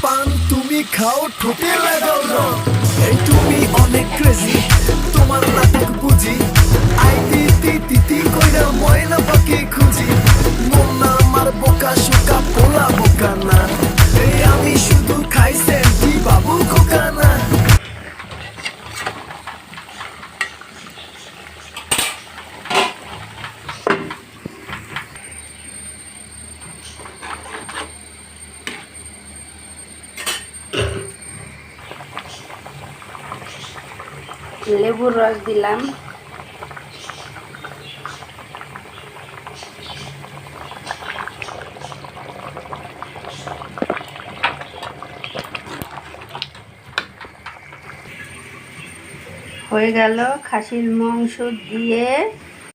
পান তুমি খাও ঠোঁটে লাগাও রং। এই তুমি অনেক ক্রেজি, তোমার নাটক বুঝি। আই তিতি তিতি কইরা ময়না পাখি খুঁজি। মন না আমার বোকা শোকা পোলা বোকা না। এই আমি শুধু খাই সেন্টি বাবু খোকা না। লেবুর রস দিলাম, হয়ে গেল। খাসির মাংস দিয়ে